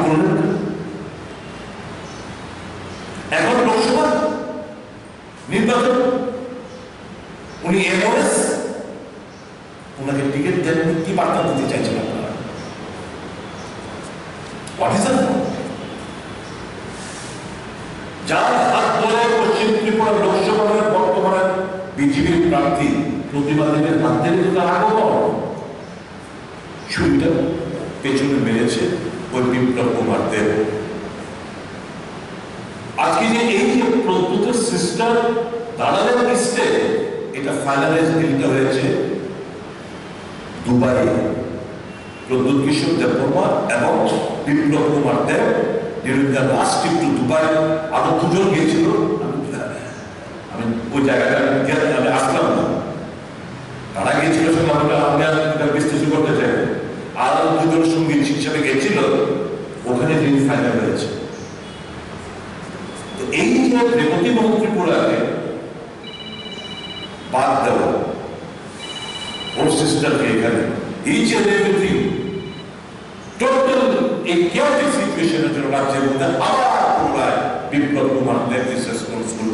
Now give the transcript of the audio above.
করলেন। এখন লোকসভা নির্বাচন, উনি এমএস, ওনাকে টিকিট দেন, কি বার্তা দিতে চাইছেন আপনারা? What is that? যার হাত ধরে পশ্চিম ত্রিপুরা লোকসভার বর্তমানে বিজেপির প্রার্থী প্রতিবাদীদের মাধ্যমে তার আগমন, ছুরিটা পেছনে মেরেছে ওই বিপ্লব কুমার দেব। আজকে যে এই যে প্রদ্যুৎ সিস্টার দাঁড়ালেন লিস্টে, এটা ফাইনালাইজ হয়েছে দুবাই। প্রদ্যুৎ কিশোর দেববর্মা এবং Biplab Kumar Deb during last trip to Dubai. আরো দুজন গিয়েছিল, আমি ওই জায়গাটা আমি আসলাম না, তারা গিয়েছিল সঙ্গে আমরা বিশ্লেষণ করতে চাই। আরো দুজন সঙ্গীত হিসেবে গেছিল, ওখানে যিনি ফাইনাল হয়েছে। এই যে রেবতী মন্ত্রীপুরাকে বাদ দেওয়া, ওর সিস্টারকে এখানে ইচ এন্ড এভরিথিং টোটাল এই কেওটিক সিচুয়েশনের জন্য রাজ্যের মধ্যে আবার পুনরায় বিপ্লব কুমার দেব ইজ রেসপন্সিবল।